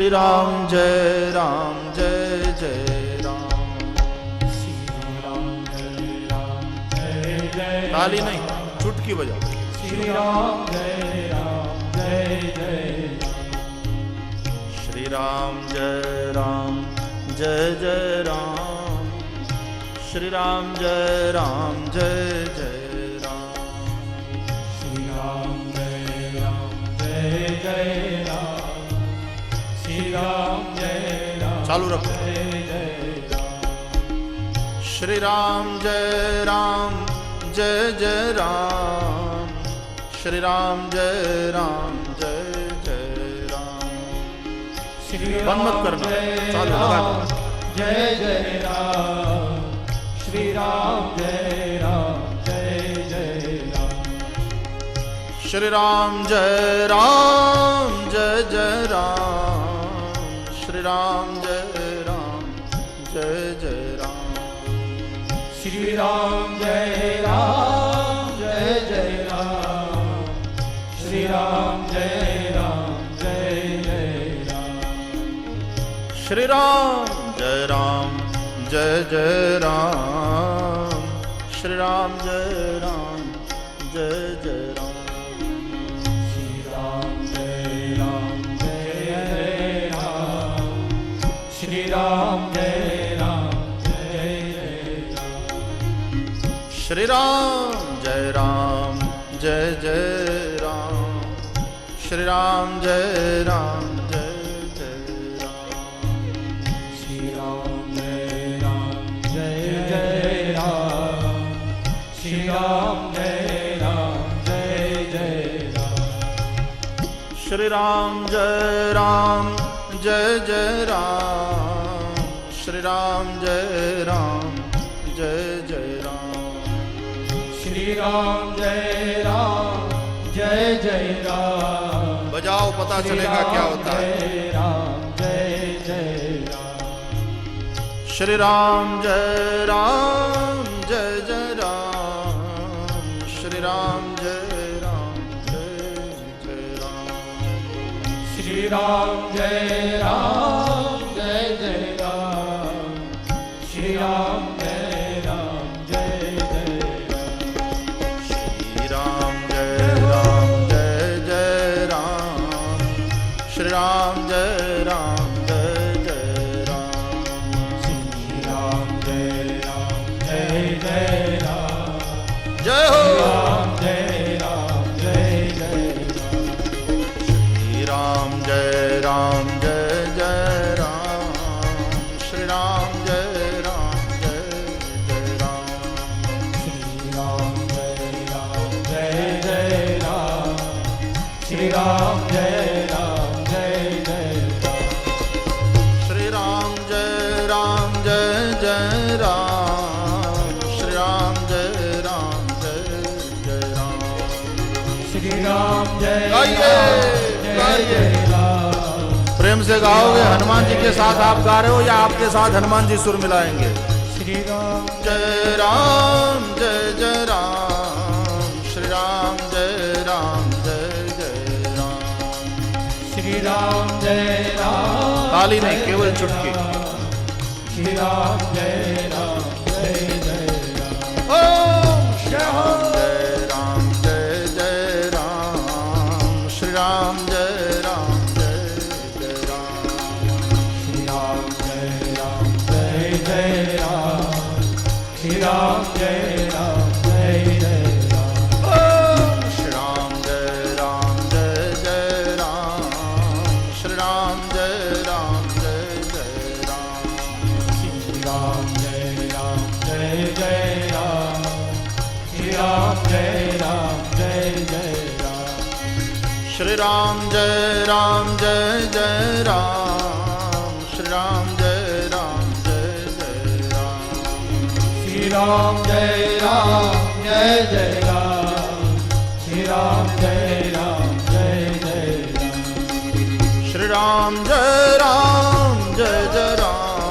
श्री राम जय जय राम। श्री राम जय जय ताली नहीं, चुटकी बजाओ। श्री राम जय जय श्री राम जय जय राम। श्री राम जय जय राम। श्री राम जय जय राम। श्री राम जय राम चालू रखो। जय राम। श्री राम जय जय राम। श्री राम जय जय राम। श्री बंद मत करना, चालू लगा दो। जय राम। श्री राम जय जय राम। श्री राम जय जय राम। श्री राम जय जय राम। श्री राम जय जय राम। श्री राम जय जय राम। श्री राम जय जय राम। श्री राम जय जय राम। श्री राम जय जय राम। श्री राम जय जय राम। श्री राम जय जय राम। श्री राम जय जय राम। श्री राम जय जय राम। श्री राम जय जय राम। श्री राम जय जय राम। श्री राम जय जय राम। श्री राम जय जय राम। बजाओ, पता चलेगा क्या होता है। राम जय जय राम। श्री राम जय जय राम। श्री राम जय जय राम। श्री राम जय जय राम। श्री राम जय जय राम। श्री राम जय जय राम। श्री राम जय जय राम। श्री राम जय जय राम। जय हो। राम जय जय राम। श्री राम जय जय राम। श्री राम जय जय राम। श्री राम जय जय राम। श्री राम जय जय राम। श्री राम जय जय राम। श्री राम जय जय राम। श्री राम जय गाइए। राम। प्रेम से गाओगे। हनुमान जी के साथ आप गा रहे हो या आपके साथ हनुमान जी सुर मिलाएंगे? श्री राम जय जय राम। श्री राम जय जय राम। श्री राम जय ताली नहीं, केवल चुटकी। श्री राम जय जय राम। ओम जय राम जय राम। श्री राम जय जय राम। श्री राम जय जय राम। श्री राम जय जय राम। ओम श्री राम जय जय राम। श्री राम जय जय राम। श्री राम जय जय राम। श्री राम जय जय राम। श्री राम जय जय राम। श्री राम जय जय राम। श्री राम जय जय राम। श्री राम जय जय राम। श्री राम जय जय राम।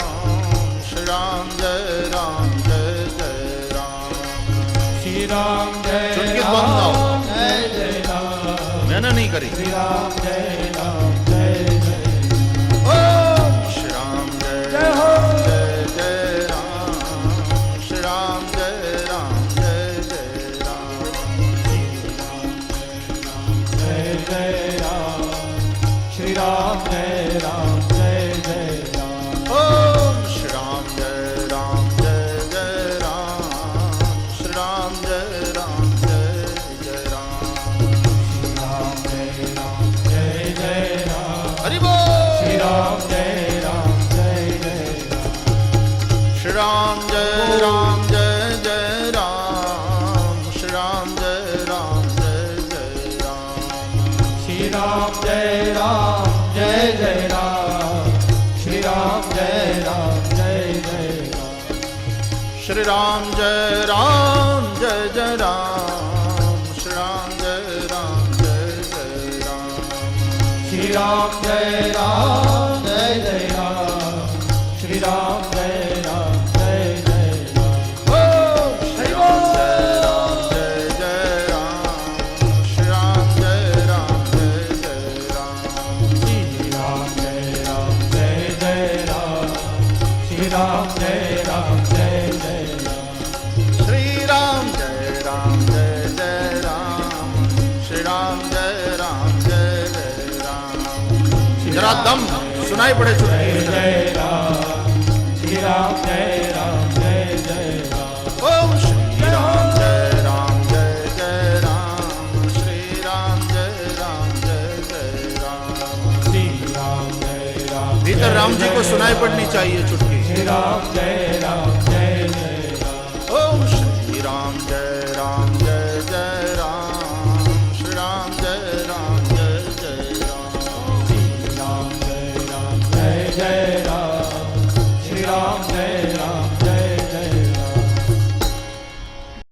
श्री राम जय जय राम। श्री राम जय चुटकी बंद आओ। जय राम। मैंने नहीं करी। श्री राम जय जय राम जय जय राम ओम श्री राम जय जय राम श्री राम जय जय राम राम जय जय राम हरि बोल श्री राम जय जय राम श्री राम जय जय राम श्री राम जय जय राम श्री राम जय जय राम श्री राम जय जय राम श्री राम जय जय राम श्री राम जय जय राम श्री राम जय जय राम श्री राम जय जय राम ओ श्री राम जय जय राम श्री राम जय जय राम श्री राम जय जय राम श्री राम जय जय राम श्री राम जय जय राम श्री राम जय जय राम जरा दम सुनाई पड़े जय चुटकी जय राम श्री राम जय जय राम ओम श्री राम जय जय राम श्री राम जय जय राम श्री राम जय भीतर राम जी को सुनाई पड़नी चाहिए चुटकी श्री राम जय राम ओम श्री राम जय जय राम श्री राम जय जय राम श्री राम जय जय राम